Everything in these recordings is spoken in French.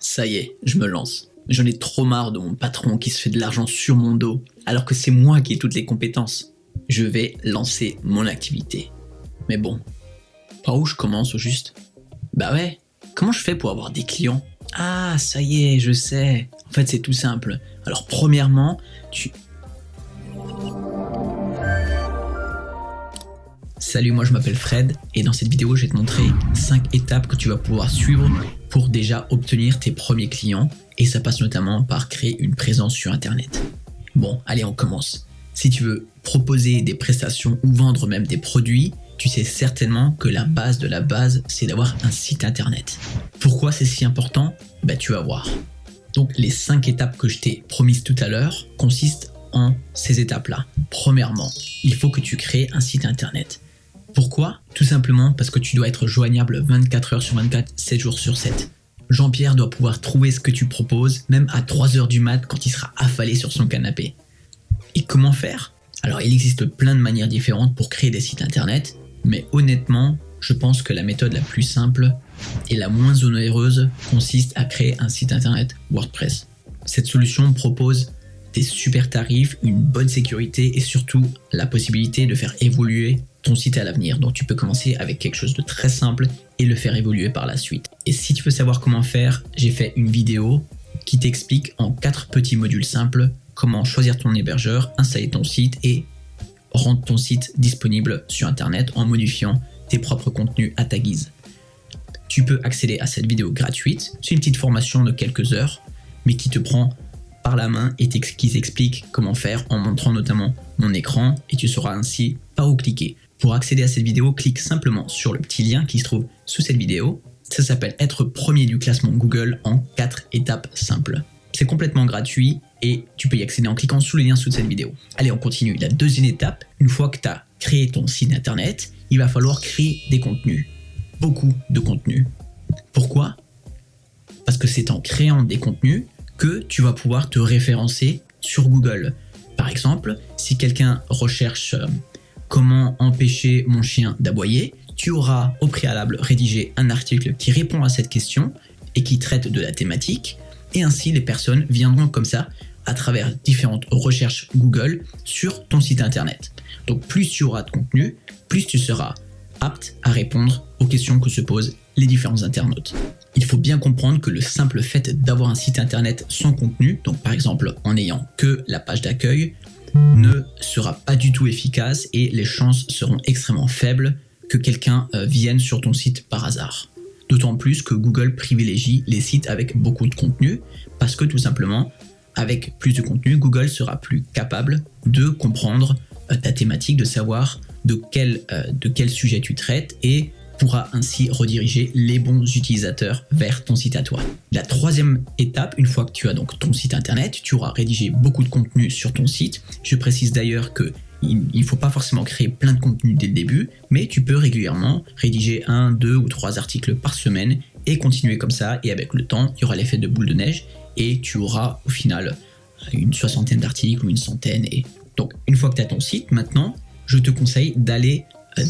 Ça y est, je me lance. J'en ai trop marre de mon patron qui se fait de l'argent sur mon dos, alors que c'est moi qui ai toutes les compétences. Je vais lancer mon activité. Mais bon, par où je commence au juste? Bah ouais, comment je fais pour avoir des clients? Ah, ça y est, je sais. En fait, c'est tout simple. Alors premièrement, Salut, moi je m'appelle Fred et dans cette vidéo je vais te montrer 5 étapes que tu vas pouvoir suivre pour déjà obtenir tes premiers clients et ça passe notamment par créer une présence sur internet. Bon, allez on commence. Si tu veux proposer des prestations ou vendre même des produits, tu sais certainement que la base de la base c'est d'avoir un site internet. Pourquoi c'est si important? Bah tu vas voir. Donc les 5 étapes que je t'ai promises tout à l'heure consistent en ces étapes-là. Premièrement, il faut que tu crées un site internet. Pourquoi? Tout simplement parce que tu dois être joignable 24 heures sur 24, 7 jours sur 7. Jean-Pierre doit pouvoir trouver ce que tu proposes, même à 3 heures du mat quand il sera affalé sur son canapé. Et comment faire? Alors il existe plein de manières différentes pour créer des sites internet, mais honnêtement, je pense que la méthode la plus simple et la moins onéreuse consiste à créer un site internet WordPress. Cette solution propose des super tarifs, une bonne sécurité et surtout la possibilité de faire évoluer ton site à l'avenir. Donc tu peux commencer avec quelque chose de très simple et le faire évoluer par la suite. Et si tu veux savoir comment faire, j'ai fait une vidéo qui t'explique en 4 petits modules simples comment choisir ton hébergeur, installer ton site et rendre ton site disponible sur internet en modifiant tes propres contenus à ta guise. Tu peux accéder à cette vidéo gratuite. C'est une petite formation de quelques heures, mais qui te prend par la main et qui t'explique comment faire en montrant notamment mon écran et tu sauras ainsi par où cliquer. Pour accéder à cette vidéo, clique simplement sur le petit lien qui se trouve sous cette vidéo. Ça s'appelle être premier du classement Google en 4 étapes simples. C'est complètement gratuit et tu peux y accéder en cliquant sous le lien sous cette vidéo. Allez, on continue. La deuxième étape, une fois que tu as créé ton site internet, il va falloir créer des contenus. Beaucoup de contenus. Pourquoi? Parce que c'est en créant des contenus que tu vas pouvoir te référencer sur Google. Par exemple, si quelqu'un recherche comment empêcher mon chien d'aboyer, tu auras au préalable rédigé un article qui répond à cette question et qui traite de la thématique et ainsi les personnes viendront comme ça à travers différentes recherches Google sur ton site internet. Donc plus tu auras de contenu, plus tu seras apte à répondre aux questions que se posent les différents internautes. Il faut bien comprendre que le simple fait d'avoir un site internet sans contenu, donc par exemple en n'ayant que la page d'accueil, ne sera pas du tout efficace et les chances seront extrêmement faibles que quelqu'un vienne sur ton site par hasard. D'autant plus que Google privilégie les sites avec beaucoup de contenu parce que tout simplement, avec plus de contenu, Google sera plus capable de comprendre ta thématique, de savoir de quel sujet tu traites et pourra ainsi rediriger les bons utilisateurs vers ton site à toi. La troisième étape, une fois que tu as donc ton site internet, tu auras rédigé beaucoup de contenu sur ton site. Je précise d'ailleurs que il ne faut pas forcément créer plein de contenu dès le début, mais tu peux régulièrement rédiger 1, 2 ou 3 articles par semaine et continuer comme ça et avec le temps, il y aura l'effet de boule de neige et tu auras au final une 60aine d'articles ou une centaine. Et donc une fois que tu as ton site, maintenant, je te conseille d'aller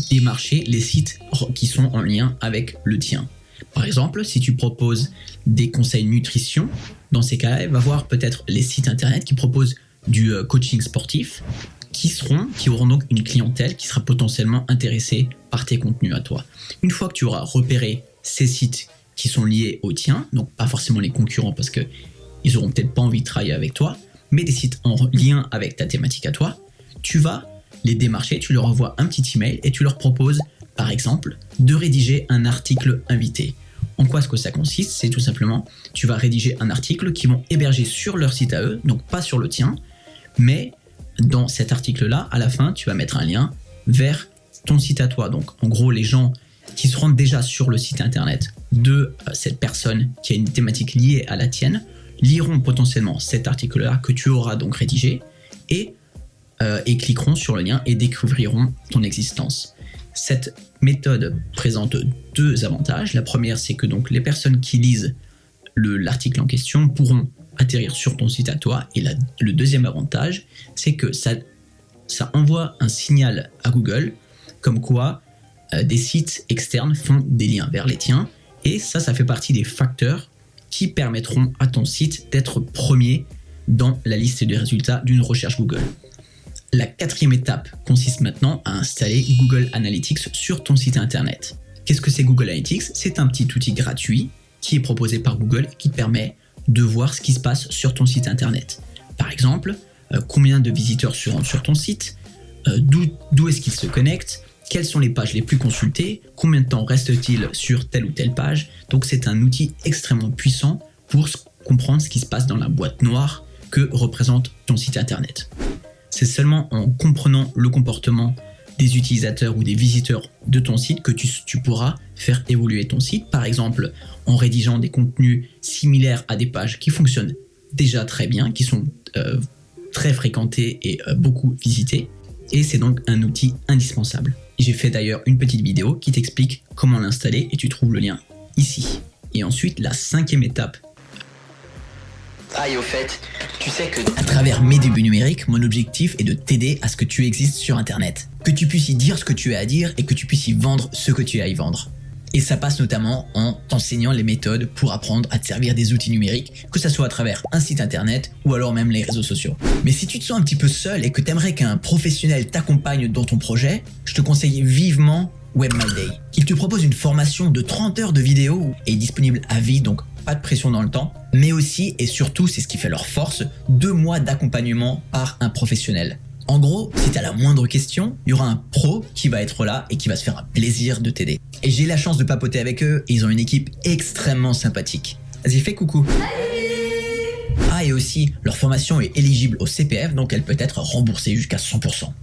démarcher les sites qui sont en lien avec le tien. Par exemple, si tu proposes des conseils nutrition, dans ces cas-là, va voir peut-être les sites internet qui proposent du coaching sportif, qui auront donc une clientèle qui sera potentiellement intéressée par tes contenus à toi. Une fois que tu auras repéré ces sites qui sont liés au tien, donc pas forcément les concurrents parce que ils auront peut-être pas envie de travailler avec toi, mais des sites en lien avec ta thématique à toi, tu vas les démarcher, tu leur envoies un petit email et tu leur proposes, par exemple, de rédiger un article invité. En quoi est-ce que ça consiste? C'est tout simplement, tu vas rédiger un article qu'ils vont héberger sur leur site à eux, donc pas sur le tien, mais dans cet article-là, à la fin, tu vas mettre un lien vers ton site à toi. Donc, en gros, les gens qui se rendent déjà sur le site internet de cette personne qui a une thématique liée à la tienne, liront potentiellement cet article-là que tu auras donc rédigé et cliqueront sur le lien et découvriront ton existence. Cette méthode présente 2 avantages. La première, c'est que donc les personnes qui lisent l'article en question pourront atterrir sur ton site à toi. Et le deuxième avantage, c'est que ça envoie un signal à Google comme quoi des sites externes font des liens vers les tiens. Et ça fait partie des facteurs qui permettront à ton site d'être premier dans la liste des résultats d'une recherche Google. La quatrième étape consiste maintenant à installer Google Analytics sur ton site internet. Qu'est-ce que c'est Google Analytics? C'est un petit outil gratuit qui est proposé par Google qui te permet de voir ce qui se passe sur ton site internet. Par exemple, combien de visiteurs se rendent sur ton site, d'où est-ce qu'ils se connectent, quelles sont les pages les plus consultées, combien de temps reste-t-il sur telle ou telle page. Donc c'est un outil extrêmement puissant pour comprendre ce qui se passe dans la boîte noire que représente ton site internet. C'est seulement en comprenant le comportement des utilisateurs ou des visiteurs de ton site que tu pourras faire évoluer ton site, par exemple en rédigeant des contenus similaires à des pages qui fonctionnent déjà très bien, qui sont très fréquentés et beaucoup visités, et c'est donc un outil indispensable. J'ai fait d'ailleurs une petite vidéo qui t'explique comment l'installer et tu trouves le lien ici. Et ensuite, la cinquième étape. Ah, et au fait, tu sais que... À travers mes débuts numériques, mon objectif est de t'aider à ce que tu existes sur Internet. Que tu puisses y dire ce que tu as à dire et que tu puisses y vendre ce que tu as à y vendre. Et ça passe notamment en t'enseignant les méthodes pour apprendre à te servir des outils numériques, que ça soit à travers un site internet ou alors même les réseaux sociaux. Mais si tu te sens un petit peu seul et que tu aimerais qu'un professionnel t'accompagne dans ton projet, je te conseille vivement WebMyDay. Il te propose une formation de 30 heures de vidéo et est disponible à vie, donc pas de pression dans le temps, mais aussi et surtout, c'est ce qui fait leur force, 2 mois d'accompagnement par un professionnel. En gros, si tu as la moindre question, il y aura un pro qui va être là et qui va se faire un plaisir de t'aider. Et j'ai la chance de papoter avec eux et ils ont une équipe extrêmement sympathique. Vas-y, fais coucou. Ah, et aussi, leur formation est éligible au CPF, donc elle peut être remboursée jusqu'à 100%.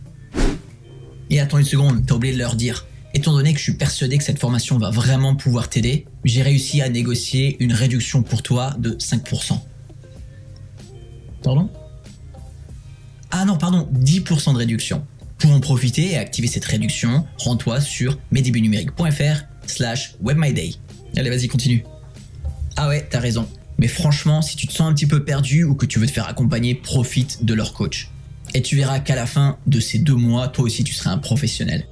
Et attends une seconde, t'as oublié de leur dire. Étant donné que je suis persuadé que cette formation va vraiment pouvoir t'aider, j'ai réussi à négocier une réduction pour toi de 5%. Pardon ? Ah non, pardon, 10% de réduction. Pour en profiter et activer cette réduction, rends-toi sur mesdebutnumériques.fr/webmyday. Allez, vas-y, continue. Ah ouais, t'as raison. Mais franchement, si tu te sens un petit peu perdu ou que tu veux te faire accompagner, profite de leur coach. Et tu verras qu'à la fin de ces 2 mois, toi aussi, tu seras un professionnel.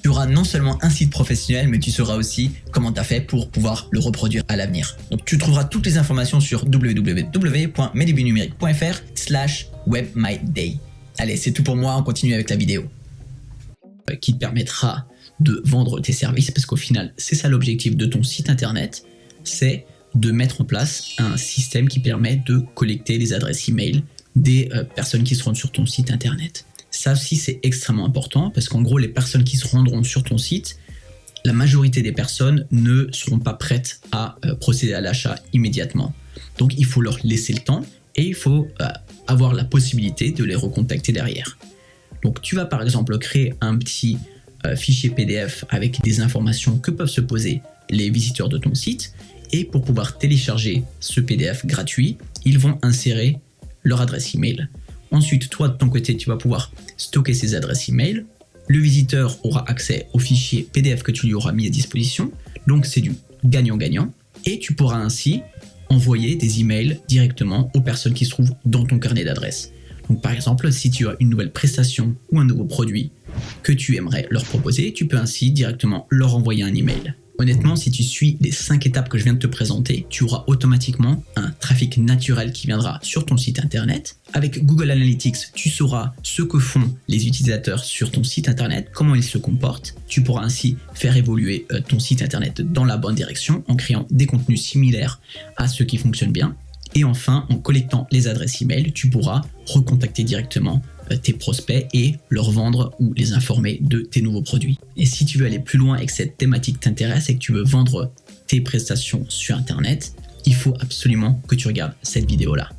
Tu auras non seulement un site professionnel, mais tu sauras aussi comment tu as fait pour pouvoir le reproduire à l'avenir. Donc tu trouveras toutes les informations sur www.mesdebutnumériques.fr/webmyday. Allez, c'est tout pour moi, on continue avec la vidéo. Qui te permettra de vendre tes services, parce qu'au final, c'est ça l'objectif de ton site internet, c'est de mettre en place un système qui permet de collecter les adresses email des personnes qui se rendent sur ton site internet. Ça aussi, c'est extrêmement important parce qu'en gros, les personnes qui se rendront sur ton site, la majorité des personnes ne seront pas prêtes à procéder à l'achat immédiatement. Donc, il faut leur laisser le temps et il faut avoir la possibilité de les recontacter derrière. Donc, tu vas par exemple créer un petit fichier PDF avec des informations que peuvent se poser les visiteurs de ton site et pour pouvoir télécharger ce PDF gratuit, ils vont insérer leur adresse email. Ensuite, toi, de ton côté, tu vas pouvoir stocker ces adresses email. Le visiteur aura accès au fichier PDF que tu lui auras mis à disposition. Donc, c'est du gagnant-gagnant. Et tu pourras ainsi envoyer des emails directement aux personnes qui se trouvent dans ton carnet d'adresses. Donc, par exemple, si tu as une nouvelle prestation ou un nouveau produit que tu aimerais leur proposer, tu peux ainsi directement leur envoyer un email. Honnêtement, si tu suis les 5 étapes que je viens de te présenter, tu auras automatiquement un trafic naturel qui viendra sur ton site internet. Avec Google Analytics, tu sauras ce que font les utilisateurs sur ton site internet, comment ils se comportent. Tu pourras ainsi faire évoluer ton site internet dans la bonne direction en créant des contenus similaires à ceux qui fonctionnent bien. Et enfin, en collectant les adresses email, tu pourras recontacter directement tes prospects et leur vendre ou les informer de tes nouveaux produits. Et si tu veux aller plus loin et que cette thématique t'intéresse et que tu veux vendre tes prestations sur Internet, il faut absolument que tu regardes cette vidéo-là.